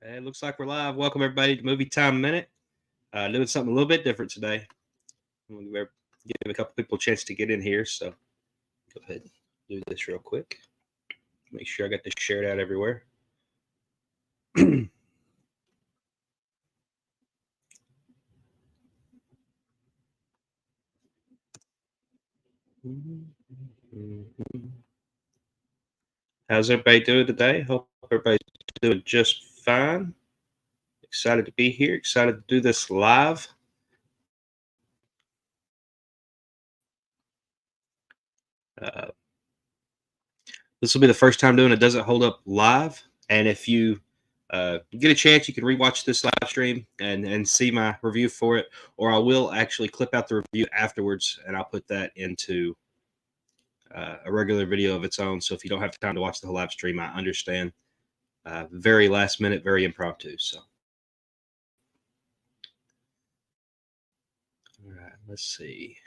It looks like we're live. Welcome everybody to Movie Time Minute. Doing something a little bit different today. I'm going to give a couple people a chance to get in here. So go ahead and do this real quick. Make sure I got this shared out everywhere. How's everybody doing today? Hope everybody's doing just fine. Excited to be here. Excited to do this live. This will be the first time doing it doesn't hold up live. And if you get a chance, you can rewatch this live stream and see my review for it, or I will actually clip out the review afterwards and I'll put that into a regular video of its own. So if you don't have time to watch the whole live stream, I understand. Very last minute, very impromptu. So, all right, let's see.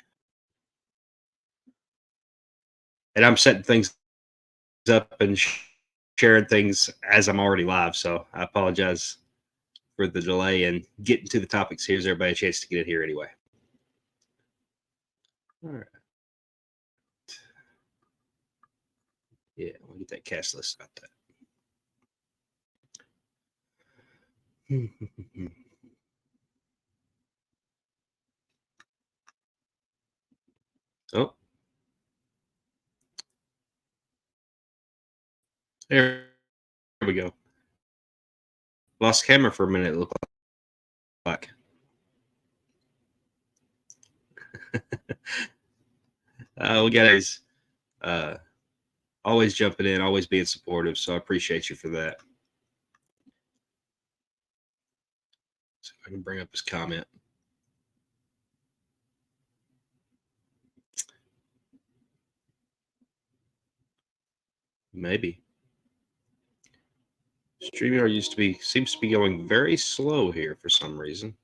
And I'm setting things up and sharing things as I'm already live. So I apologize for the delay and getting to the topics. Here's everybody a chance to get in here anyway. All right. Yeah, we'll get that cast list about that. Oh, there we go. Lost camera for a minute, it looked like. We got guys always jumping in, always being supportive. So I appreciate you for that. So if I can bring up his comment. Maybe. StreamYard seems to be going very slow here for some reason.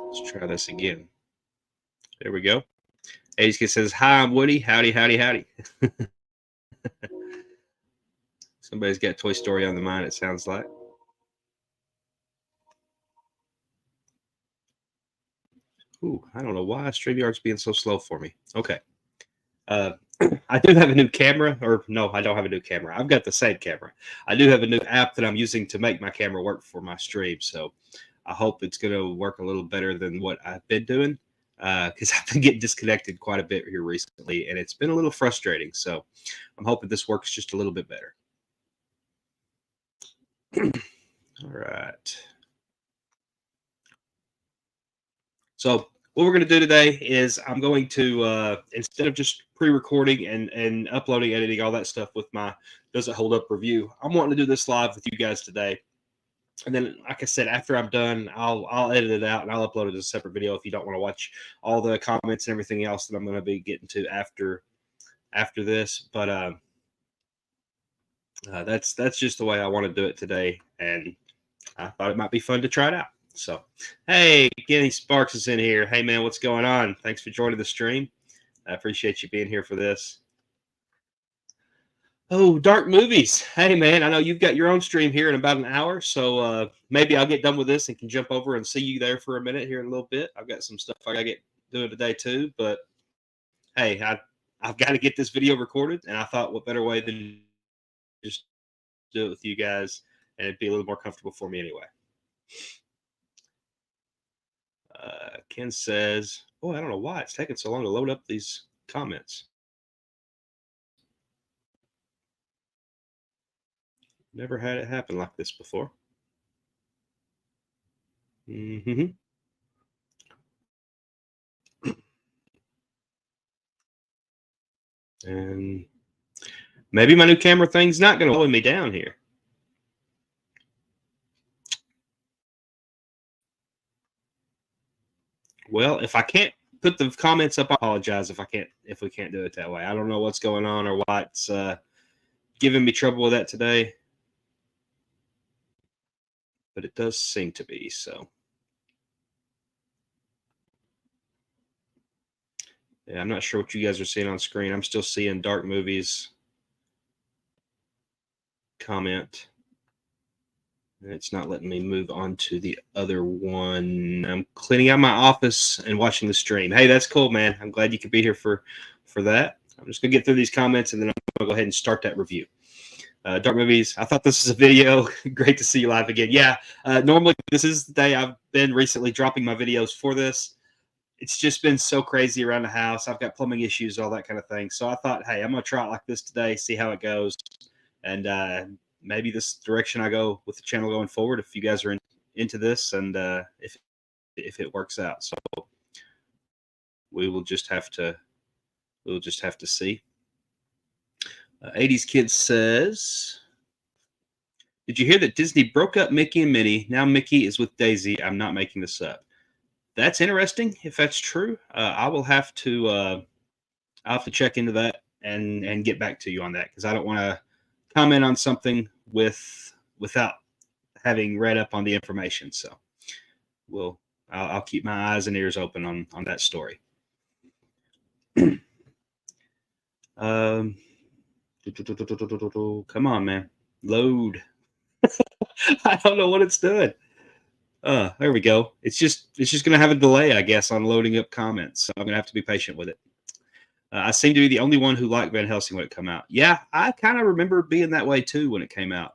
Let's try this again. There we go. HK says, "Hi, I'm Woody. Howdy, howdy, howdy." Somebody's got Toy Story on the mind, it sounds like. Ooh, I don't know why StreamYard's being so slow for me. Okay. I do have a new camera, or no, I don't have a new camera. I've got the same camera. I do have a new app that I'm using to make my camera work for my stream. So I hope it's going to work a little better than what I've been doing, because I've been getting disconnected quite a bit here recently, and it's been a little frustrating. So I'm hoping this works just a little bit better. All right. So what we're going to do today is I'm going to, instead of just pre-recording and uploading, editing, all that stuff with my Does It Hold Up review, I'm wanting to do this live with you guys today. And then, like I said, after I'm done, I'll edit it out and I'll upload it as a separate video if you don't want to watch all the comments and everything else that I'm going to be getting to after this. But that's just the way I want to do it today, and I thought it might be fun to try it out. So, hey, Kenny Sparks is in here. Hey, man, what's going on? Thanks for joining the stream. I appreciate you being here for this. Oh, dark movies. Hey, man, I know you've got your own stream here in about an hour, so maybe I'll get done with this and can jump over and see you there for a minute here in a little bit. I've got some stuff I got to get doing today too, but hey, I've got to get this video recorded, and I thought what better way than just do it with you guys, and it'd be a little more comfortable for me anyway. Ken says, "Oh, I don't know why it's taking so long to load up these comments. Never had it happen like this before." Mm-hmm. And maybe my new camera thing's not going to slow me down here. Well, if I can't put the comments up, I apologize if we can't do it that way. I don't know what's going on or why it's giving me trouble with that today, but it does seem to be so. Yeah, I'm not sure what you guys are seeing on screen. I'm still seeing dark movies comment. It's not letting me move on to the other one. I'm cleaning out my office and watching the stream. Hey, that's cool, man. I'm glad you could be here for that. I'm just going to get through these comments, and then I'm going to go ahead and start that review. Dark Movies, I thought this was a video. Great to see you live again. Yeah, normally this is the day I've been recently dropping my videos for this. It's just been so crazy around the house. I've got plumbing issues, all that kind of thing. So I thought, hey, I'm going to try it like this today, see how it goes. And maybe this direction I go with the channel going forward, if you guys are into this, and if it works out. So we'll just have to see. 80s Kid says, did you hear that Disney broke up Mickey and Minnie? Now Mickey is with Daisy. I'm not making this up. That's interesting. If that's true, I'll have to check into that and get back to you on that, because I don't want to comment on something without having read up on the information. So I'll keep my eyes and ears open on that story. Come on, man. Load. I don't know what it's doing. There we go. It's just going to have a delay, I guess, on loading up comments. So I'm going to have to be patient with it. I seem to be the only one who liked Van Helsing when it came out. Yeah, I kind of remember being that way too when it came out.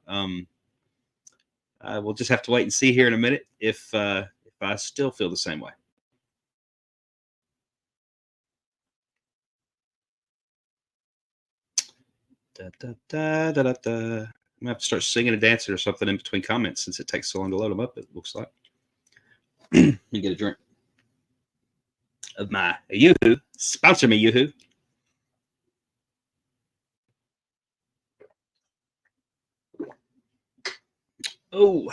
We'll just have to wait and see here in a minute if I still feel the same way. I'm going to have to start singing and dancing or something in between comments, since it takes so long to load them up, it looks like. You get a drink of my Yoo-hoo. Sponsor me, Yoo-hoo. Oh,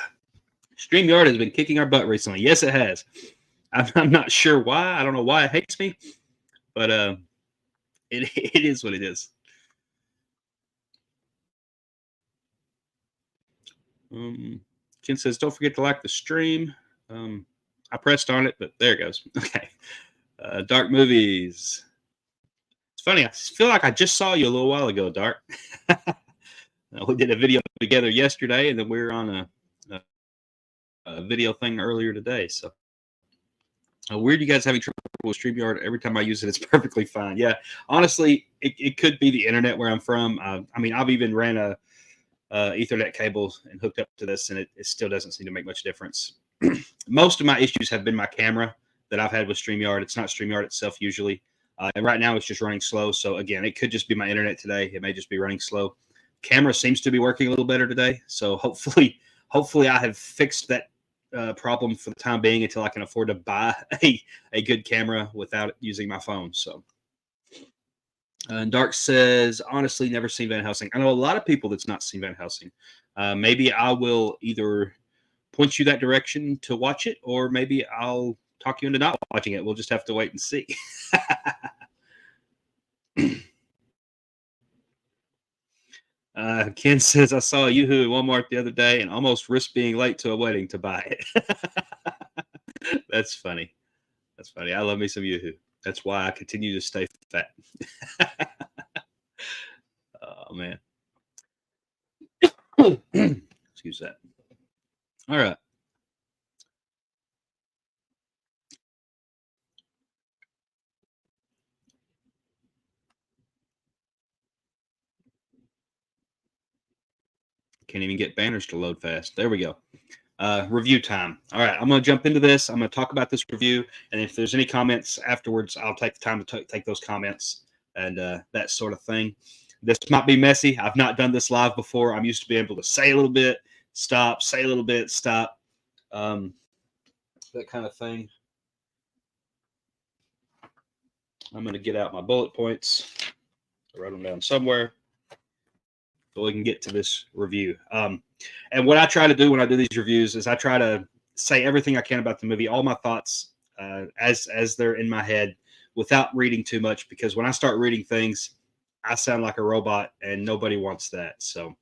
StreamYard has been kicking our butt recently. Yes, it has. I'm not sure why. I don't know why it hates me, but it is what it is. Ken says, don't forget to like the stream. I pressed on it, but there it goes. Okay. Dark Movies. It's funny. I feel like I just saw you a little while ago, Dark. We did a video together yesterday, and then we were on a video thing earlier today. So weird you guys having trouble with StreamYard. Every time I use it, it's perfectly fine. Yeah, honestly, it could be the internet where I'm from. I mean, I've even ran a Ethernet cable and hooked up to this, and it still doesn't seem to make much difference. Most of my issues have been my camera that I've had with StreamYard. It's not StreamYard itself usually. And right now it's just running slow. So again, it could just be my internet today. It may just be running slow. Camera seems to be working a little better today. So hopefully I have fixed that problem for the time being until I can afford to buy a good camera without using my phone. So and Dark says, honestly, never seen Van Helsing. I know a lot of people that's not seen Van Helsing. Maybe I will either point you that direction to watch it, or maybe I'll talk you into not watching it. We'll just have to wait and see. Ken says, I saw a Yoo-hoo at Walmart the other day and almost risked being late to a wedding to buy it. That's funny. That's funny. I love me some Yoo-hoo. That's why I continue to stay fat. Oh, man. Excuse that. All right. Can't even get banners to load fast. There we go. Review time. All right, I'm going to jump into this. I'm going to talk about this review, and if there's any comments afterwards, I'll take the time to take those comments and that sort of thing. This might be messy. I've not done this live before. I'm used to being able to say a little bit, stop, say a little bit, stop, that kind of thing. I'm going to get out my bullet points, write them down somewhere, so we can get to this review. And what I try to do when I do these reviews is I try to say everything I can about the movie, all my thoughts as they're in my head, without reading too much, because when I start reading things, I sound like a robot, and nobody wants that. So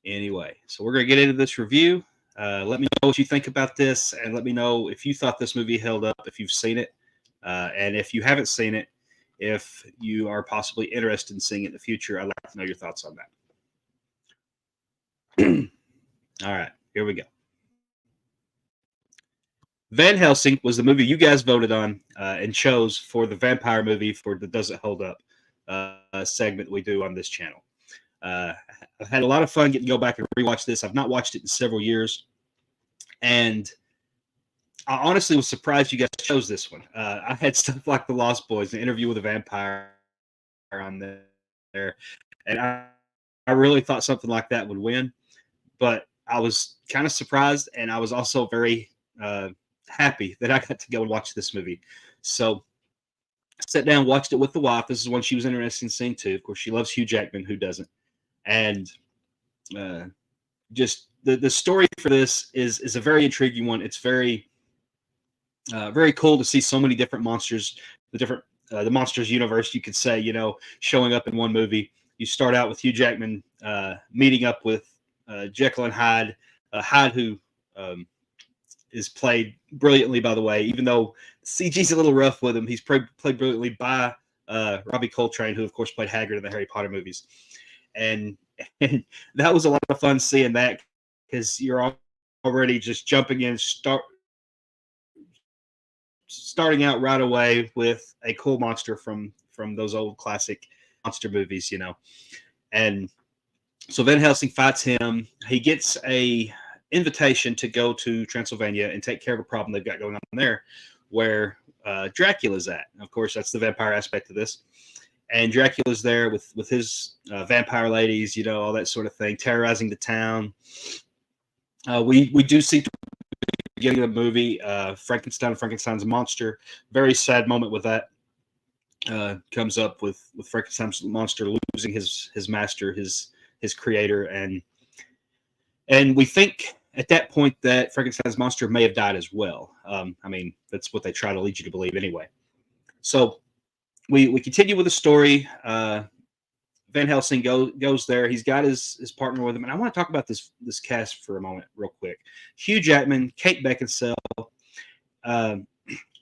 anyway, so we're going to get into this review. Let me know what you think about this, and let me know if you thought this movie held up, if you've seen it. And if you haven't seen it, If you are possibly interested in seeing it in the future, I'd like to know your thoughts on that. All right, here we go. Van Helsing was the movie you guys voted on and chose for the vampire movie for the Does It Hold Up segment we do on this channel. I've had a lot of fun getting to go back and rewatch this. I've not watched it in several years. And I honestly was surprised you guys chose this one. I had stuff like The Lost Boys, An Interview with a Vampire on there. And I really thought something like that would win. But I was kind of surprised, and I was also very happy that I got to go and watch this movie. So I sat down, watched it with the wife. This is one she was interested in seeing too. Of course, she loves Hugh Jackman. Who doesn't? And just the story for this is a very intriguing one. It's very cool to see so many different monsters, the monsters universe, you could say, showing up in one movie. You start out with Hugh Jackman meeting up with Jekyll and Hyde. Hyde, who is played brilliantly, by the way, even though CG's a little rough with him. He's played brilliantly by Robbie Coltrane, who, of course, played Hagrid in the Harry Potter movies. And that was a lot of fun seeing that, because you're already just jumping in, starting out right away with a cool monster from those old classic monster movies, And so Van Helsing fights him. He gets a invitation to go to Transylvania and take care of a problem they've got going on there, where Dracula's at. And of course, that's the vampire aspect of this. And Dracula's there with his vampire ladies, all that sort of thing, terrorizing the town. We do see beginning of the movie, Frankenstein's monster. Very sad moment with that. Comes up with Frankenstein's monster losing his master, his creator, and we think at that point that Frankenstein's monster may have died as well. That's what they try to lead you to believe anyway. So we continue with the story. Van Helsing goes there. He's got his partner with him. And I want to talk about this cast for a moment real quick. Hugh Jackman, Kate Beckinsale. And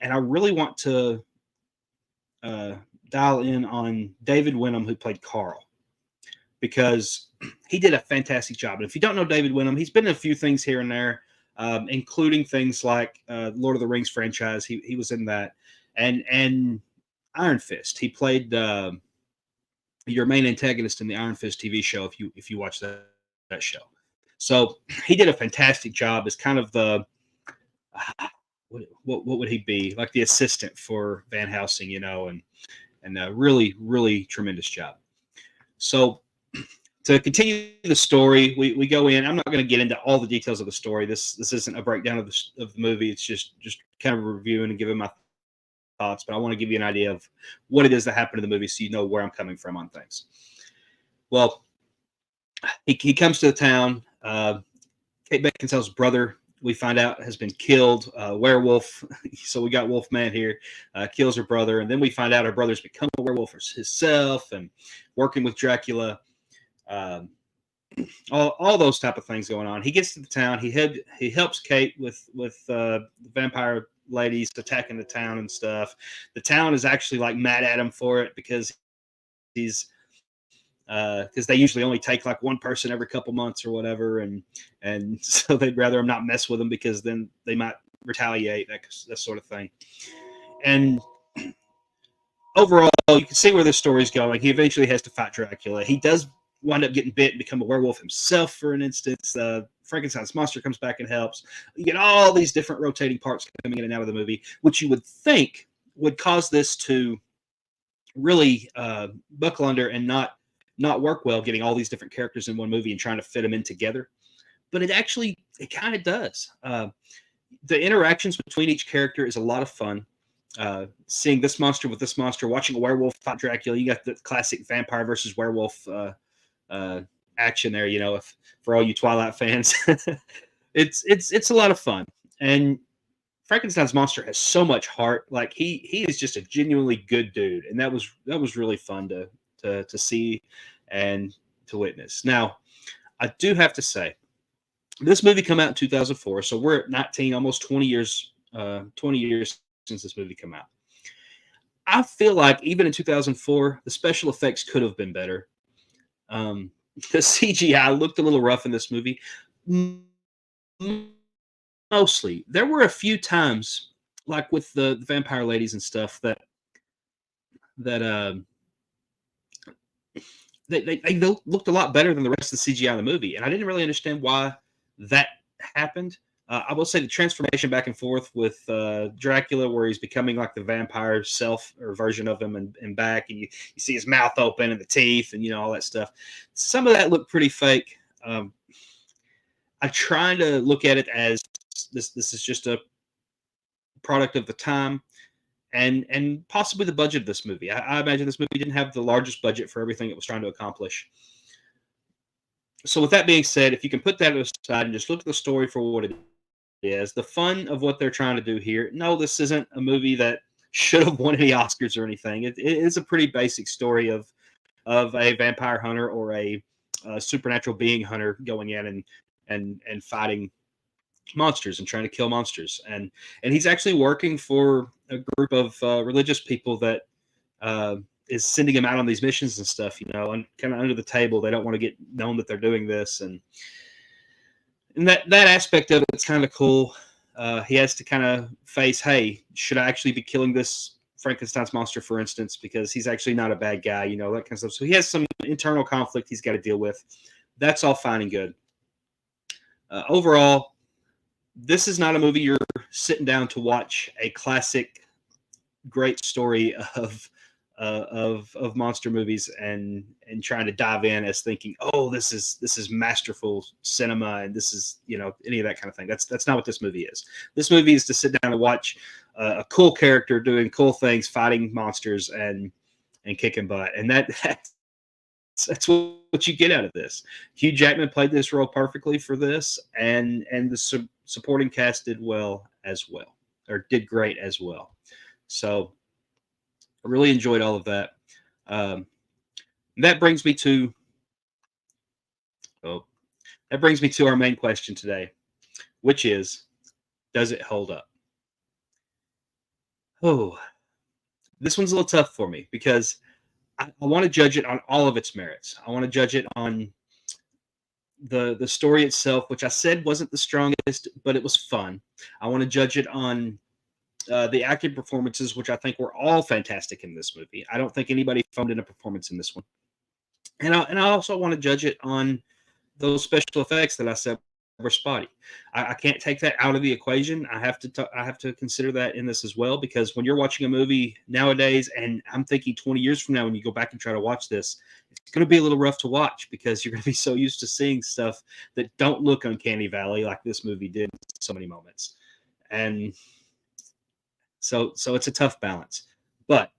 I really want to dial in on David Wenham, who played Carl, because he did a fantastic job. And if you don't know David Wenham, he's been in a few things here and there, including things like Lord of the Rings franchise. He was in that. And Iron Fist. He played your main antagonist in the Iron Fist TV show, if you watch that show. So he did a fantastic job as kind of the what would he be, like the assistant for Van Helsing, and a really, really tremendous job. So to continue the story, we go in. I'm not going to get into all the details of the story. This isn't a breakdown of the movie. It's just kind of reviewing and giving my thoughts, but I want to give you an idea of what it is that happened in the movie, so you know where I'm coming from on things. Well, he comes to the town. Kate Beckinsale's brother, we find out, has been killed. Werewolf. So we got Wolfman here, kills her brother, and then we find out her brother's become a werewolf himself and working with Dracula. All those type of things going on. He gets to the town. He helps Kate with the vampire ladies attacking the town and stuff. The town is actually like mad at him for it, because he's because they usually only take like one person every couple months or whatever, and so they'd rather him not mess with them, because then they might retaliate, that sort of thing. And overall, you can see where this story's going. He eventually has to fight Dracula. He does wind up getting bit and become a werewolf himself, for an instance. Frankenstein's monster comes back and helps. You get all these different rotating parts coming in and out of the movie, which you would think would cause this to really buckle under and not work well, getting all these different characters in one movie and trying to fit them in together. But it kind of does. The interactions between each character is a lot of fun. Seeing this monster with this monster, watching a werewolf fight Dracula. You got the classic vampire versus werewolf action there, if for all you Twilight fans. it's a lot of fun. And Frankenstein's monster has so much heart. Like he is just a genuinely good dude, and that was really fun to see and to witness. Now, I do have to say, this movie came out in 2004, so we're at 19, almost 20 years since this movie came out. I feel like even in 2004, the special effects could have been better. The CGI looked a little rough in this movie. Mostly, there were a few times, like with the vampire ladies and stuff, that they looked a lot better than the rest of the CGI in the movie, and I didn't really understand why that happened. I will say the transformation back and forth with Dracula, where he's becoming like the vampire self or version of him, and back, and you see his mouth open and the teeth, and all that stuff. Some of that looked pretty fake. I try to look at it as this is just a product of the time and possibly the budget of this movie. I imagine this movie didn't have the largest budget for everything it was trying to accomplish. So with that being said, if you can put that aside and just look at the story for what it is, the fun of what they're trying to do here, no, this isn't a movie that should have won any Oscars or anything. It is a pretty basic story of a vampire hunter or a supernatural being hunter going in and fighting monsters and trying to kill monsters, and he's actually working for a group of religious people that is sending him out on these missions and stuff, and kind of under the table. They don't want to get known that they're doing this, and that aspect of it's kind of cool. He has to kind of face, hey, should I actually be killing this Frankenstein's monster, for instance, because he's actually not a bad guy, that kind of stuff. So he has some internal conflict he's got to deal with. That's all fine and good. Overall, this is not a movie you're sitting down to watch a classic, great story of monster movies and trying to dive in as thinking, oh, this is masterful cinema and this is any of that kind of thing. That's not what this movie is. This movie is to sit down and watch a cool character doing cool things, fighting monsters and kicking butt, and that's what you get out of this. Hugh Jackman played this role perfectly for this, and the supporting cast did did great as well. So I really enjoyed all of that. That brings me to our main question today, which is, does it hold up? Oh, this one's a little tough for me because I want to judge it on all of its merits. I want to judge it on the story itself, which I said wasn't the strongest, but it was fun. I want to judge it on the acting performances, which I think were all fantastic in this movie. I don't think anybody phoned in a performance in this one. And I also want to judge it on those special effects that I said were spotty. I can't take that out of the equation. I have to consider that in this as well, because when you're watching a movie nowadays, and I'm thinking 20 years from now, when you go back and try to watch this, it's going to be a little rough to watch because you're going to be so used to seeing stuff that don't look uncanny valley like this movie did in so many moments. And so it's a tough balance. But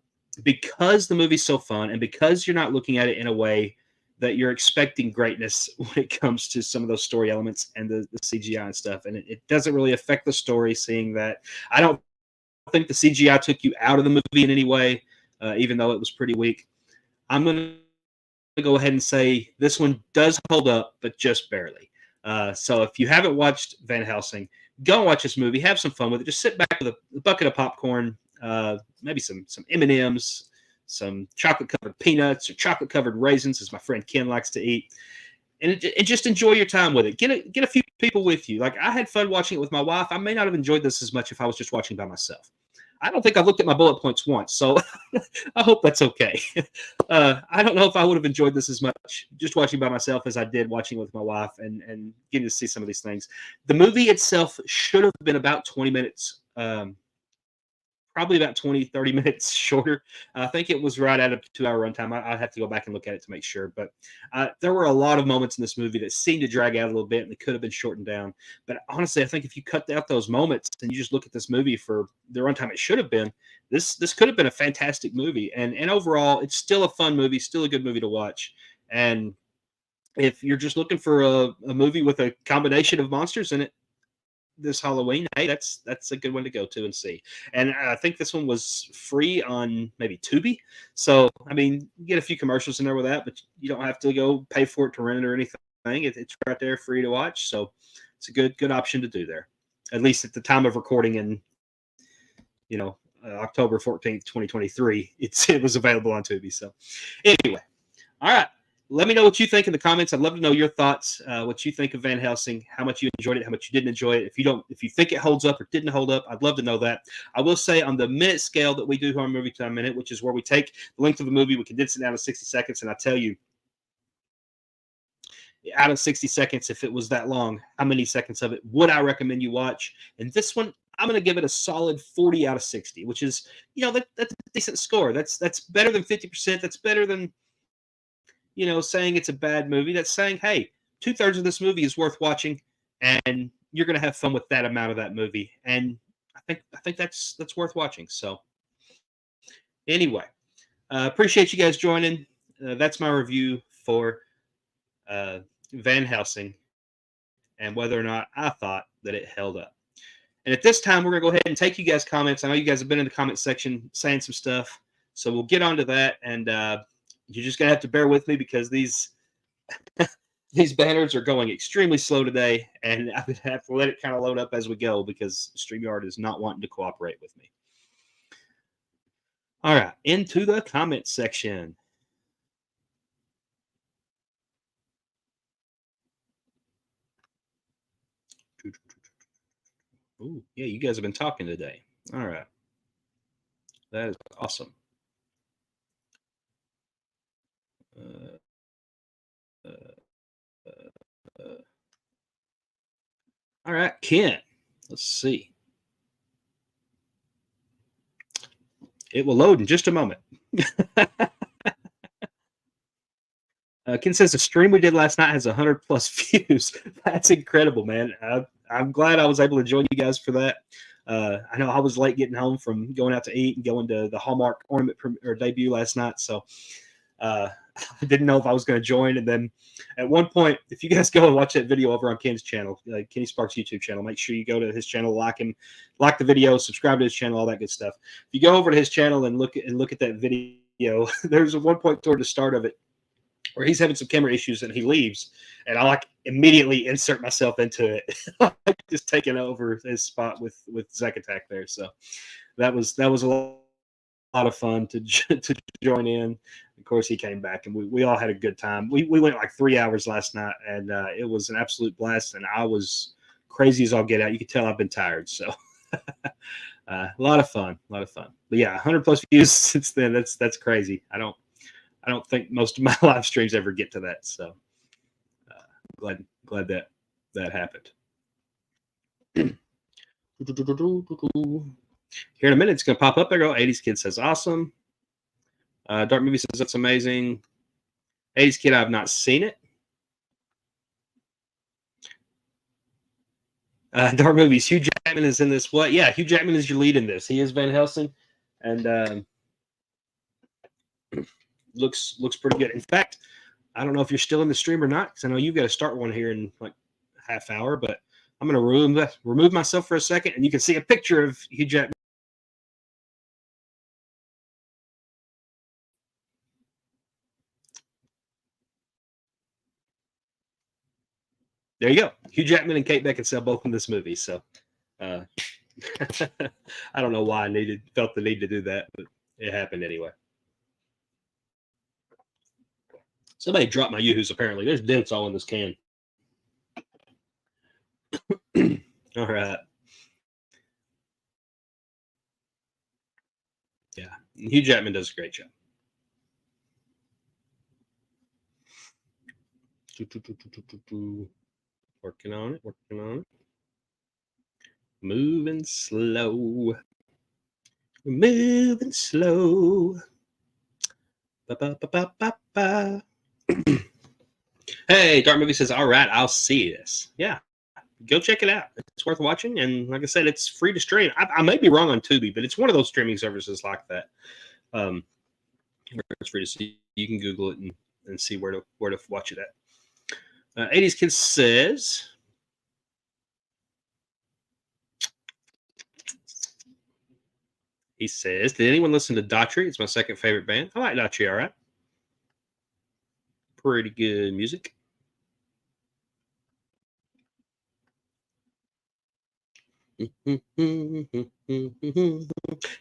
because the movie's so fun and because you're not looking at it in a way that you're expecting greatness when it comes to some of those story elements and the CGI and stuff, and it doesn't really affect the story, seeing that. I don't think the CGI took you out of the movie in any way, even though it was pretty weak. I'm going to go ahead and say this one does hold up, but just barely. So if you haven't watched Van Helsing, go and watch this movie. Have some fun with it. Just sit back with a bucket of popcorn, maybe some M&Ms, some chocolate-covered peanuts or chocolate-covered raisins, as my friend Ken likes to eat, and just enjoy your time with it. Get a few people with you. Like, I had fun watching it with my wife. I may not have enjoyed this as much if I was just watching by myself. I don't think I've looked at my bullet points once, so I hope that's okay. I don't know if I would have enjoyed this as much just watching by myself as I did watching with my wife and getting to see some of these things. The movie itself should have been about 20 minutes, probably about 20, 30 minutes shorter. I think it was right at a 2-hour runtime. I'd have to go back and look at it to make sure. But there were a lot of moments in this movie that seemed to drag out a little bit, and they could have been shortened down. But honestly, I think if you cut out those moments and you just look at this movie for the runtime it should have been, this could have been a fantastic movie. And overall, it's still a fun movie, still a good movie to watch. And if you're just looking for a movie with a combination of monsters in it this Halloween, hey, that's a good one to go to and see. And I think this one was free on maybe Tubi. So, I mean, you get a few commercials in there with that, but you don't have to go pay for it to rent it or anything. It's right there free to watch. So it's a good option to do there, at least at the time of recording in, October 14th, 2023, it was available on Tubi. So anyway, all right. Let me know what you think in the comments. I'd love to know your thoughts, what you think of Van Helsing, how much you enjoyed it, how much you didn't enjoy it. If you think it holds up or didn't hold up, I'd love to know that. I will say on the minute scale that we do Horror Movie Time Minute, which is where we take the length of the movie, we condense it down to 60 seconds, and I tell you, out of 60 seconds, if it was that long, how many seconds of it would I recommend you watch? And this one, I'm going to give it a solid 40 out of 60, which is, that's a decent score. That's better than 50%. That's better than, saying it's a bad movie. That's saying, hey, 2/3 of this movie is worth watching, and you're going to have fun with that amount of that movie. And I think that's worth watching. So anyway, appreciate you guys joining. That's my review for Van Helsing and whether or not I thought that it held up. And at this time, we're going to go ahead and take you guys' comments. I know you guys have been in the comment section saying some stuff, so we'll get on to that. And you're just going to have to bear with me because these banners are going extremely slow today, and I'm going to have to let it kind of load up as we go because StreamYard is not wanting to cooperate with me. All right, into the comment section. Ooh, yeah, you guys have been talking today. All right. That is awesome. All right, Ken. Let's see. It will load in just a moment. Ken says the stream we did last night has 100+ views. That's incredible, man. I'm glad I was able to join you guys for that. I know I was late getting home from going out to eat and going to the Hallmark ornament debut last night, so I didn't know if I was going to join. And then at one point, if you guys go and watch that video over on Ken's channel, Kenny Sparks YouTube channel, make sure you go to his channel, like the video, subscribe to his channel, all that good stuff. If you go over to his channel and look at that video, there's a one point toward the start of it where he's having some camera issues and he leaves, and I immediately insert myself into it, just taking over his spot with Zach Attack there. So that was a lot of fun to join in. Of course, he came back, and we all had a good time. We went like 3 hours last night, and it was an absolute blast. And I was crazy as all get out. You could tell I've been tired. So a lot of fun. But yeah, 100+ views since then. That's crazy. I don't think most of my live streams ever get to that. So glad that happened. Here in a minute, it's going to pop up. There you go. 80s Kid says awesome. Dark Movie says that's amazing. 80s Kid, I have not seen it. Dark Movies, Hugh Jackman is in this. What? Yeah, Hugh Jackman is your lead in this. He is Van Helsing, and looks pretty good. In fact, I don't know if you're still in the stream or not, because I know you've got to start one here in like half hour, but I'm going to remove myself for a second, and you can see a picture of Hugh Jackman. There you go. Hugh Jackman and Kate Beckinsale both in this movie. So I don't know why I felt the need to do that, but it happened anyway. Somebody dropped my Yoo-hoos, apparently. There's dents all in this can. All right. Yeah. Hugh Jackman does a great job. Working on it. Moving slow. Ba-ba-ba-ba-ba-ba. Hey, Dark Movie says, all right, I'll see this. Yeah, go check it out. It's worth watching. And like I said, it's free to stream. I may be wrong on Tubi, but it's one of those streaming services like that. Where it's free to see. You can Google it and see where to watch it at. 80s Kid says, did anyone listen to Daughtry? It's my second favorite band. I like Daughtry, all right. Pretty good music.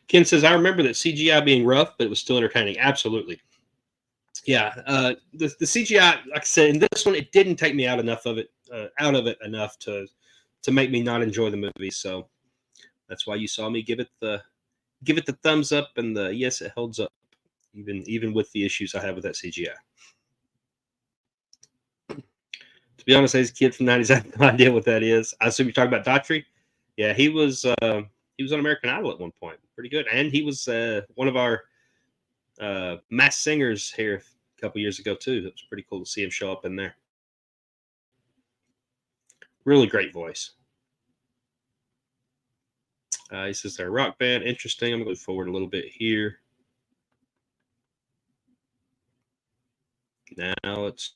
Ken says, I remember that CGI being rough, but it was still entertaining. Absolutely. Yeah. The CGI, like I said, in this one, it didn't take me out enough of it, enough to make me not enjoy the movie. So that's why you saw me give it the thumbs up and the yes, it holds up, even with the issues I have with that CGI. To be honest, as a kid from the 90s, I have no idea what that is. I assume you're talking about Daughtry. Yeah, he was on American Idol at one point. Pretty good. And he was one of our Masked Singers here a couple years ago, too. It was pretty cool to see him show up in there. Really great voice. He says they're a rock band. Interesting. I'm going to go forward a little bit here. Now it's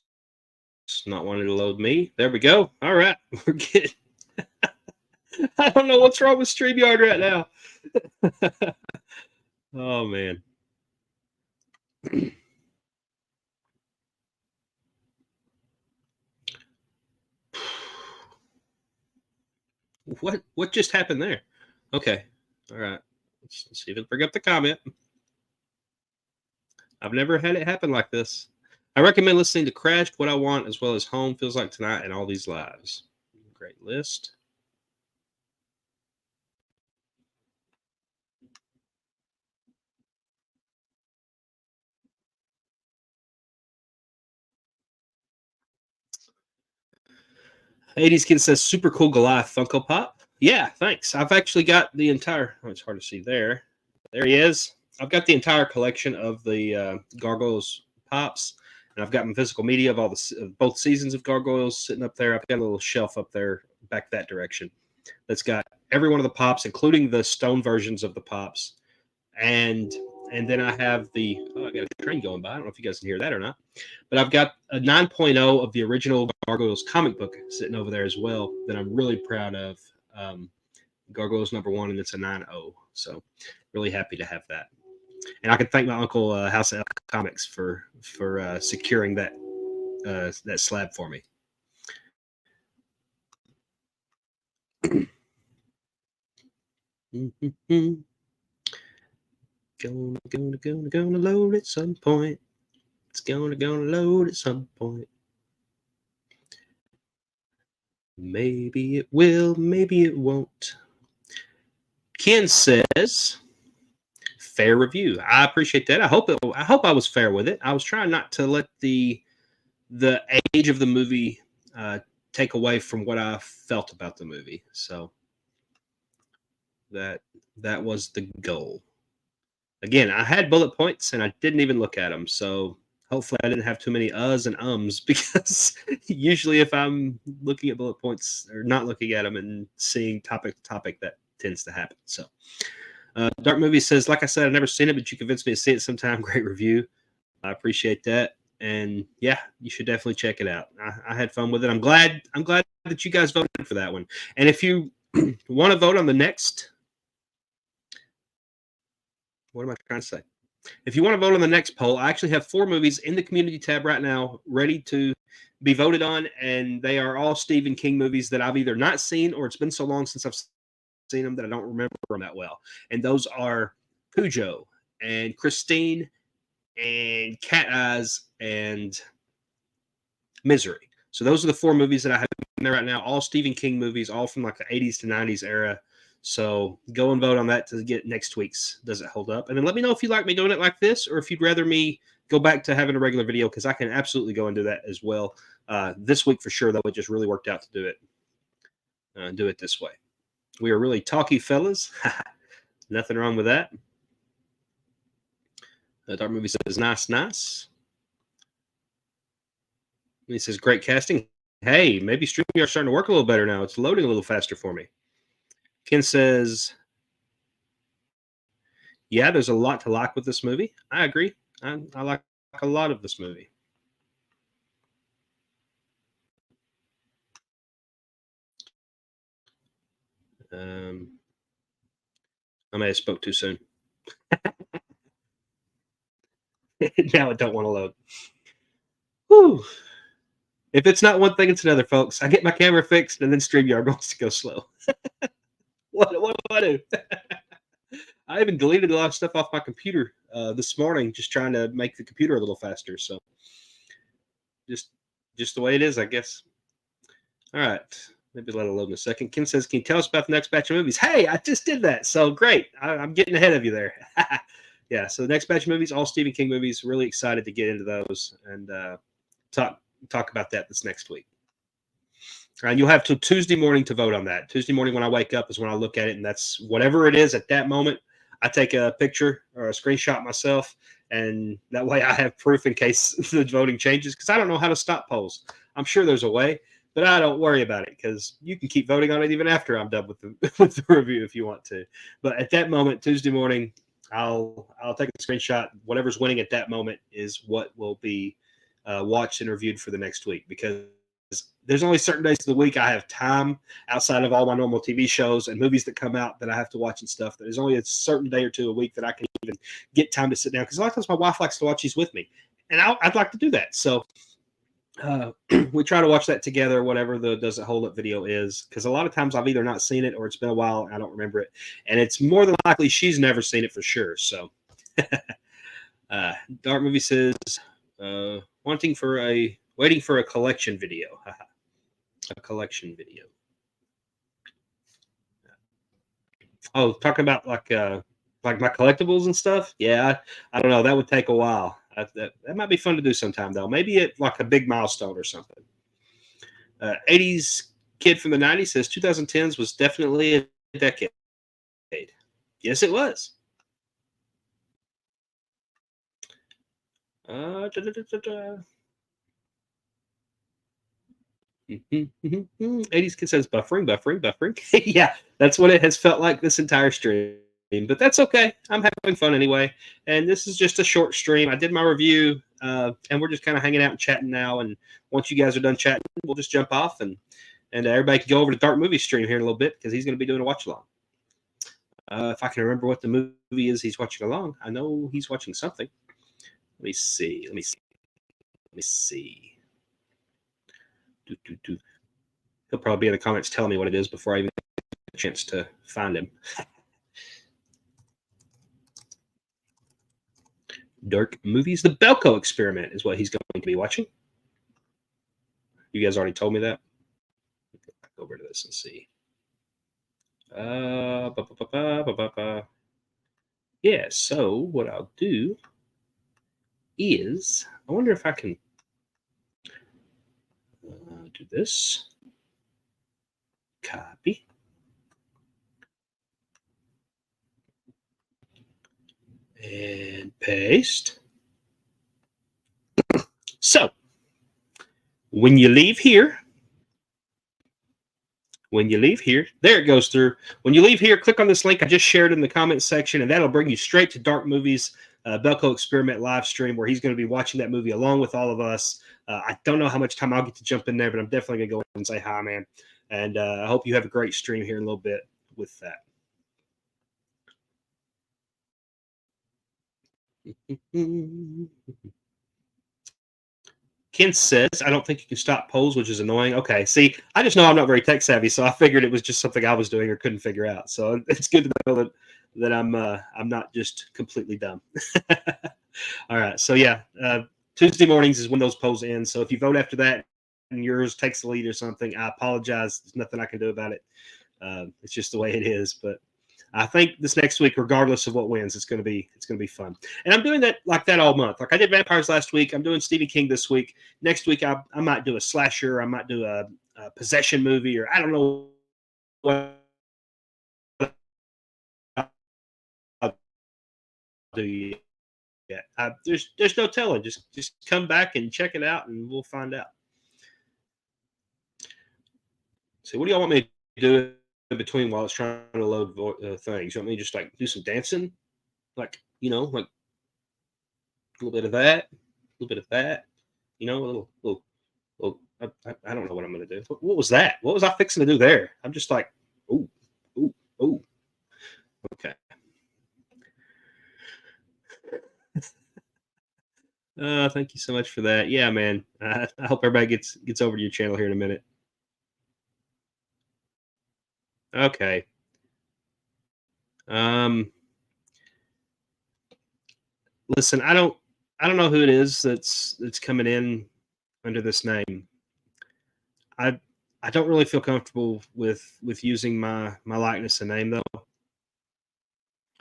not wanting to load me. There we go. All right. We're good. I don't know what's wrong with StreamYard right now. Oh, man. What just happened there? Okay. All right. Let's see if it'll bring up the comment. I've never had it happen like this. I recommend listening to Crashed, What I Want, as well as Home Feels Like Tonight and All These Lives. Great list. '80s Kid says super cool Goliath Funko Pop. Yeah, thanks. I've actually got the entire. Oh, it's hard to see there. There he is. I've got the entire collection of the Gargoyles pops, and I've got my physical media of all the both seasons of Gargoyles sitting up there. I've got a little shelf up there back that direction that's got every one of the pops, including the stone versions of the pops, and then I have the I got a train going by. I don't know if you guys can hear that or not, but I've got a 9.0 of the original Gargoyles comic book sitting over there as well that I'm really proud of. Gargoyles #1, and it's a 9.0. So really happy to have that. And I can thank my uncle House of Comics for securing that slab for me. Gonna load at some point. It's gonna load at some point. Maybe it will, maybe it won't. Ken says, fair review. I appreciate that. I hope I was fair with it. I was trying not to let the age of the movie take away from what I felt about the movie. So that was the goal. Again, I had bullet points and I didn't even look at them. So hopefully I didn't have too many uhs and ums, because usually if I'm looking at bullet points or not looking at them and seeing topic to topic, that tends to happen. So Dark Movie says, like I said, I've never seen it, but you convinced me to see it sometime. Great review. I appreciate that. And yeah, you should definitely check it out. I had fun with it. I'm glad that you guys voted for that one. And if you want to vote on the next, what am I trying to say? If you want to vote on the next poll, I actually have 4 movies in the community tab right now ready to be voted on, and they are all Stephen King movies that I've either not seen or it's been so long since I've seen them that I don't remember them that well. And those are Cujo and Christine and Cat Eyes and Misery. So those are the 4 movies that I have in there right now, all Stephen King movies, all from like the 80s to 90s era. So go and vote on that to get next week's Does It Hold Up? And then let me know if you like me doing it like this, or if you'd rather me go back to having a regular video, because I can absolutely go and do that as well. This week for sure, though, it just really worked out to do it this way. We are really talky fellas. Nothing wrong with that. Dark Movie says, nice. He says, great casting. Hey, maybe StreamYard's starting to work a little better now. It's loading a little faster for me. Ken says, yeah, there's a lot to like with this movie. I agree. I like a lot of this movie. I may have spoke too soon. Now I don't want to load. Whew. If it's not one thing, it's another, folks. I get my camera fixed, and then StreamYard wants to go slow. What do I do? I even deleted a lot of stuff off my computer this morning, just trying to make the computer a little faster. So just just the way it is, I guess. All right. Maybe let it load in a second. Ken says, "Can you tell us about the next batch of movies?" Hey, I just did that. So great. I'm getting ahead of you there. Yeah. So the next batch of movies, all Stephen King movies. Really excited to get into those and talk about that this next week. And you'll have till Tuesday morning to vote on that. Tuesday morning when I wake up is when I look at it, and that's whatever it is at that moment. I take a picture or a screenshot myself, and that way I have proof in case the voting changes, because I don't know how to stop polls. I'm sure there's a way, but I don't worry about it because you can keep voting on it even after I'm done with the with the review if you want to. But at that moment, Tuesday morning, I'll take a screenshot. Whatever's winning at that moment is what will be watched and reviewed for the next week, because there's only certain days of the week I have time outside of all my normal TV shows and movies that come out that I have to watch and stuff. There's only a certain day or two a week that I can even get time to sit down, because a lot of times my wife likes to watch these with me, and I'd like to do that. So we try to watch that together, whatever the Does It Hold Up video is, because a lot of times I've either not seen it or it's been a while and I don't remember it, and it's more than likely she's never seen it for sure. So Dark Movie says, waiting for a collection video. A collection video. Oh, talking about like my collectibles and stuff. Yeah, I don't know. That would take a while. That might be fun to do sometime though. Maybe it like a big milestone or something. 80s kid from the 90s says 2010s was definitely a decade. Yes, it was. Da, da, da, da. 80s kid says buffering. Yeah, that's what it has felt like this entire stream. But that's okay. I'm having fun anyway. And this is just a short stream. I did my review, and we're just kind of hanging out and chatting now. And once you guys are done chatting, we'll just jump off, and everybody can go over to Dark Movie stream here in a little bit, because he's going to be doing a watch along. If I can remember what the movie is he's watching along, I know he's watching something. Let me see. He'll probably be in the comments telling me what it is before I even get a chance to find him. Dark Movies. The Belko Experiment is what he's going to be watching. You guys already told me that. Go back over to this and see. Yeah, so what I'll do is, I wonder if I can do this. Copy. And paste. So, when you leave here, there it goes through. When you leave here, click on this link I just shared in the comments section, and that'll bring you straight to Dark Movies Belko Experiment live stream, where he's going to be watching that movie along with all of us. I don't know how much time I'll get to jump in there, but I'm definitely going to go and say hi, man. And I hope you have a great stream here in a little bit with that. Ken says, I don't think you can stop polls, which is annoying. Okay, see, I just know I'm not very tech savvy, so I figured it was just something I was doing or couldn't figure out. So it's good to know that I'm not just completely dumb. All right, so yeah, Tuesday mornings is when those polls end. So if you vote after that and yours takes the lead or something, I apologize. There's nothing I can do about it. It's just the way it is. But I think this next week, regardless of what wins, it's going to be fun. And I'm doing that like that all month. Like I did vampires last week. I'm doing Stephen King this week. Next week, I might do a slasher. I might do a possession movie, or I don't know what I'll do yet. There's no telling. Just come back and check it out, and we'll find out. So what do y'all want me to do in between while it's trying to load things? You want me to just like do some dancing? Like, like a little bit of that, a little bit of that, a little I don't know what I'm going to do. What was that? What was I fixing to do there? I'm just like, ooh. Okay. Thank you so much for that. Yeah, man. I hope everybody gets over to your channel here in a minute. Okay. Um, listen, I don't know who it is that's coming in under this name. I I don't really feel comfortable with using my likeness and name though.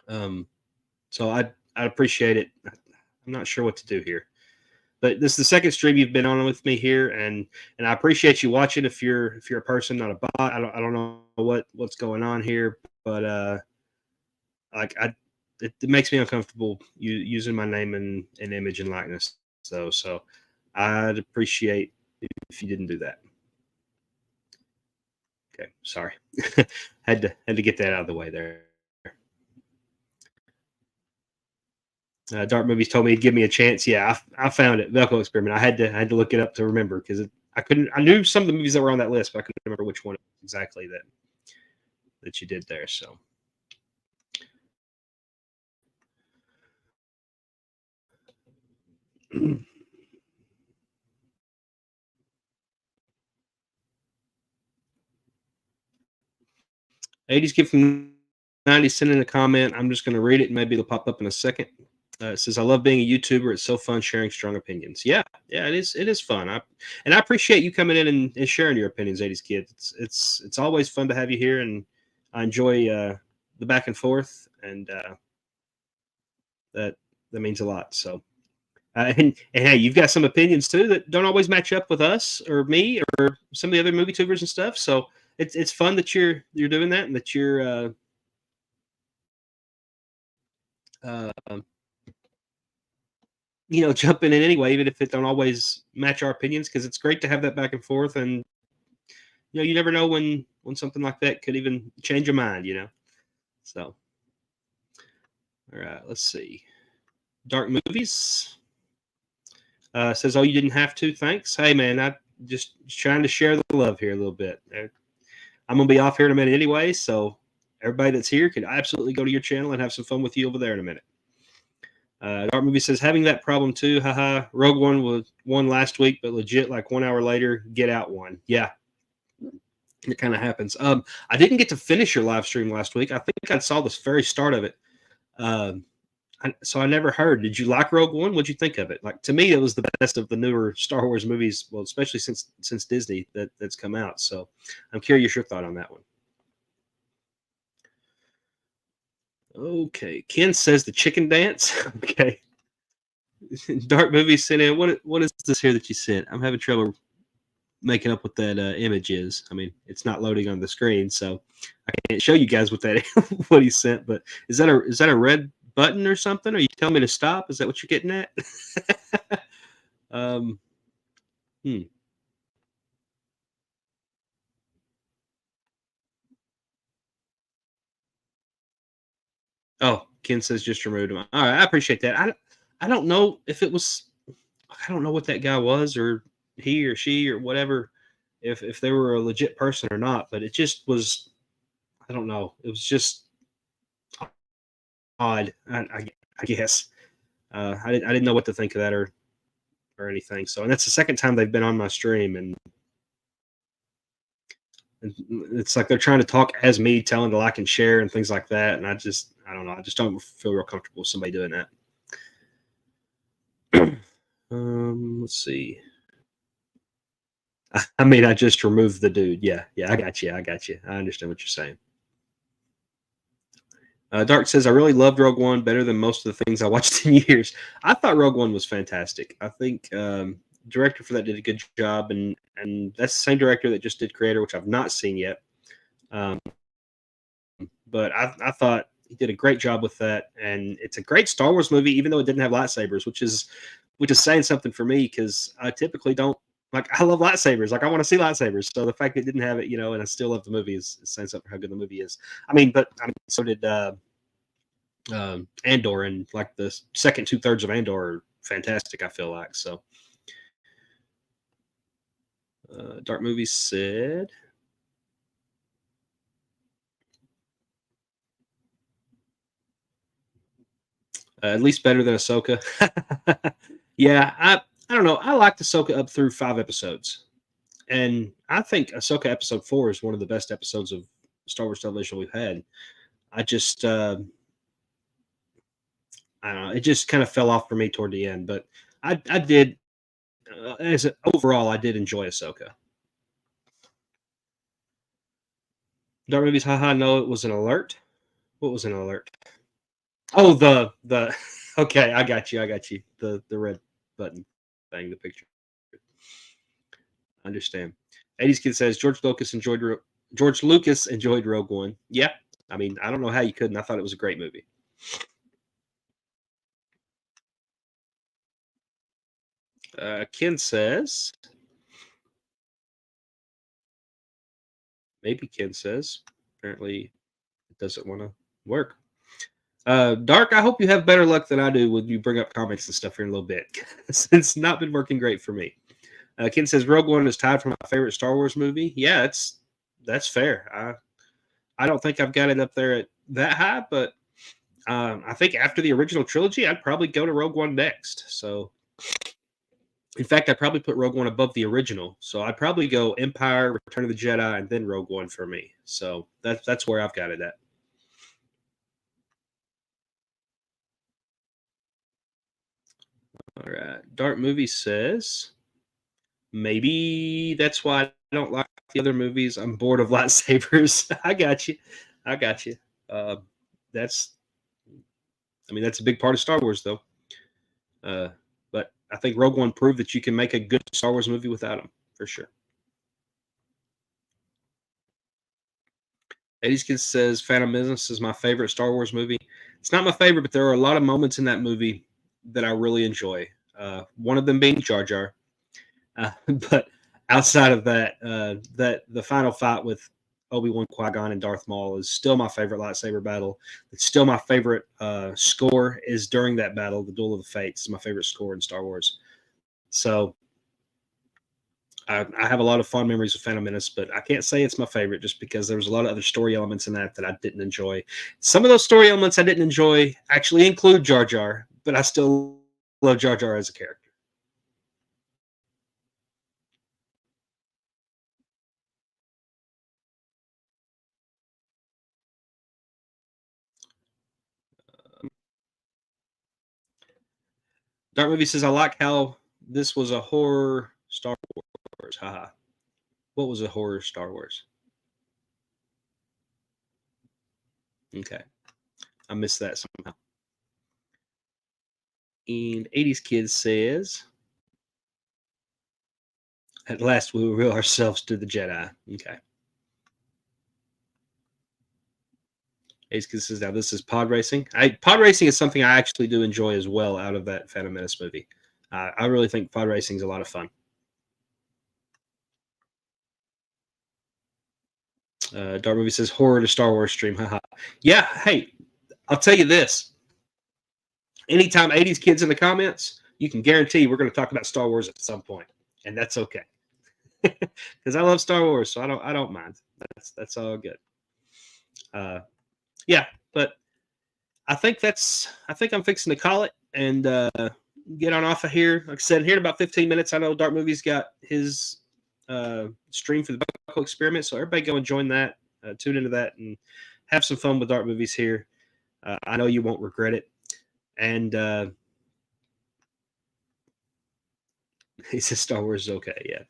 Um, so I'd appreciate it. I'm not sure what to do here. But this is the second stream you've been on with me here, and I appreciate you watching. If you're a person, not a bot, I don't know what's going on here, but like it makes me uncomfortable using my name and image and likeness. So I'd appreciate if you didn't do that. Okay, sorry, had to get that out of the way there. Dark Movies told me he'd give me a chance. Yeah, I found it. Velcro Experiment. I had to look it up to remember because I couldn't. I knew some of the movies that were on that list, but I couldn't remember which one exactly that you did there. So 80s kid from 90s sent in a comment. I'm just going to read it and maybe it'll pop up in a second. It says, "I love being a YouTuber. It's so fun sharing strong opinions." Yeah, yeah, it is. It is fun. I appreciate you coming in and sharing your opinions, 80s kid. It's always fun to have you here, and I enjoy the back and forth, and that means a lot. So, and hey, you've got some opinions too that don't always match up with us or me or some of the other movie tubers and stuff. So it's fun that you're doing that and that you're uh, jumping in anyway, even if it don't always match our opinions, because it's great to have that back and forth. And you never know when something like that could even change your mind. So all right, let's see. Dark Movies says, "Oh, you didn't have to. Thanks. Hey, man, I just trying to share the love here a little bit. I'm gonna be off here in a minute anyway, so everybody that's here can absolutely go to your channel and have some fun with you over there in a minute." Dark Movie says, "Having that problem too. Haha. Rogue One was one last week, but legit like 1 hour later, Get Out one. Yeah, it kind of happens. I didn't get to finish your live stream last week. I think I saw the very start of it. Um, so I never heard. Did you like Rogue One? What'd you think of it? Like, to me, it was the best of the newer Star Wars movies. Well, especially since Disney that's come out. So I'm curious your thought on that one." Okay, Ken says the chicken dance. Okay, Dark Movie sent in. What is this here that you sent? I'm having trouble making up what that image is. I mean, it's not loading on the screen, so I can't show you guys what that what he sent. But is that a red button or something? Are you telling me to stop? Is that what you're getting at? um, hmm. Oh, Ken says just removed him. All right, I appreciate that. I don't know if it was. I don't know what that guy was, or he or she or whatever, if they were a legit person or not. But it just was. I don't know. It was just odd. I guess. I didn't know what to think of that or anything. So, and that's the second time they've been on my stream, and it's like they're trying to talk as me, telling to like and share and things like that. And I don't know. I just don't feel real comfortable with somebody doing that. Let's see. I mean, I just removed the dude. Yeah, yeah, I got you. I got you. I understand what you're saying. Dark says, "I really loved Rogue One better than most of the things I watched in years." I thought Rogue One was fantastic. I think director for that did a good job, and that's the same director that just did Creator, which I've not seen yet. Um, but I thought he did a great job with that, and it's a great Star Wars movie, even though it didn't have lightsabers, which is saying something for me because I typically don't like. I love lightsabers, like I want to see lightsabers. So the fact that it didn't have it, and I still love the movie is saying something for how good the movie is. But so did Andor, and like the second 2/3 of Andor are fantastic. I feel like so. Dark Movie said, at least better than Ahsoka. Yeah, I don't know. I liked Ahsoka up through 5 episodes, and I think Ahsoka episode 4 is one of the best episodes of Star Wars television we've had. I just I don't know. It just kind of fell off for me toward the end, but I did overall I did enjoy Ahsoka. Dark movies, haha. No, it was an alert. What was an alert? Oh, the. Okay, I got you. I got you. The red button thing. The picture. I understand. 80s kid says George Lucas enjoyed Rogue One. Yeah, I mean I don't know how you couldn't. I thought it was a great movie. Ken says maybe Ken says apparently it doesn't want to work. Dark, I hope you have better luck than I do when you bring up comics and stuff here in a little bit. It's not been working great for me. Ken says Rogue One is tied for my favorite Star Wars movie. Yeah, that's fair. I don't think I've got it up there at that high, but I think after the original trilogy, I'd probably go to Rogue One next. So, in fact, I'd probably put Rogue One above the original. So I'd probably go Empire, Return of the Jedi, and then Rogue One for me. So that's where I've got it at. All right. Dark Movie says maybe that's why I don't like the other movies. I'm bored of lightsabers. I got you. I got you. Uh, that's, I mean, that's a big part of Star Wars, though. Uh, but I think Rogue One proved that you can make a good Star Wars movie without them, for sure. 80s Kid says Phantom Menace is my favorite Star Wars movie. It's not my favorite, but there are a lot of moments in that movie that I really enjoy. One of them being Jar Jar. But outside of that, that the final fight with Obi-Wan, Qui-Gon, and Darth Maul is still my favorite lightsaber battle. It's still my favorite score is during that battle. The Duel of the Fates is my favorite score in Star Wars. So I have a lot of fond memories of Phantom Menace, but I can't say it's my favorite just because there was a lot of other story elements in that I didn't enjoy. Some of those story elements I didn't enjoy actually include Jar Jar, but I still love Jar Jar as a character. Dark Movie says, I like how this was a horror Star Wars. Haha. What was a horror Star Wars? Okay. I missed that somehow. And 80s Kid says, at last we will reveal ourselves to the Jedi. Okay. 80s Kid says, now this is pod racing. Pod racing is something I actually do enjoy as well out of that Phantom Menace movie. I really think pod racing is a lot of fun. Dark Movie says, horror to Star Wars stream. Haha. Yeah. Hey, I'll tell you this. Anytime 80s Kids in the comments, you can guarantee we're going to talk about Star Wars at some point, and that's okay. Because I love Star Wars, so I don't mind. That's all good. Yeah, but I think I'm fixing to call it and get on off of here. Like I said, here in about 15 minutes, I know Dark Movie's got his stream for the Buckle Experiment, so everybody go and join that, tune into that, and have some fun with Dark Movies here. I know you won't regret it. And he says Star Wars is okay, yeah.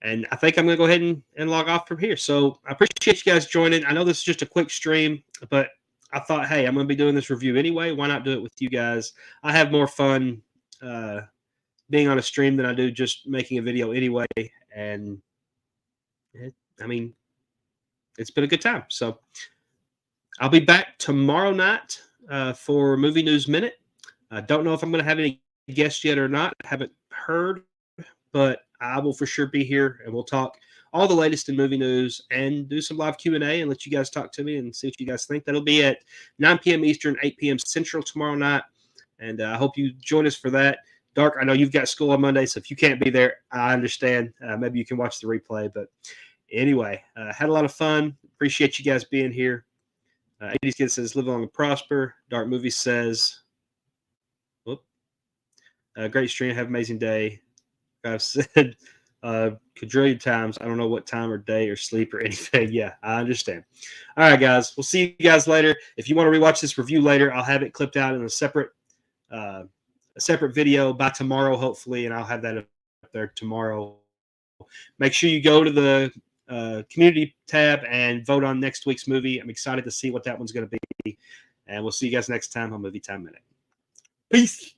And I think I'm going to go ahead and log off from here. So I appreciate you guys joining. I know this is just a quick stream, but I thought, hey, I'm going to be doing this review anyway. Why not do it with you guys? I have more fun being on a stream than I do just making a video anyway. And I mean, it's been a good time. So I'll be back tomorrow night for Movie News Minute. I don't know if I'm going to have any guests yet or not. I haven't heard, but I will for sure be here, and we'll talk all the latest in movie news and do some live Q&A and let you guys talk to me and see what you guys think. That'll be at 9 p.m. Eastern, 8 p.m. Central tomorrow night, and I hope you join us for that. Dark, I know you've got school on Monday, so if you can't be there, I understand. Maybe you can watch the replay, but anyway, had a lot of fun. Appreciate you guys being here. 80s Kid says, live long and prosper. Dark Movie says, whoop, great stream, have an amazing day. I've said quadrillion times. I don't know what time or day or sleep or anything. Yeah, I understand. All right, guys. We'll see you guys later. If you want to rewatch this review later, I'll have it clipped out in a separate video by tomorrow, hopefully, and I'll have that up there tomorrow. Make sure you go to the community tab and vote on next week's movie. I'm excited to see what that one's going to be. And we'll see you guys next time on Movie Time Minute. Peace.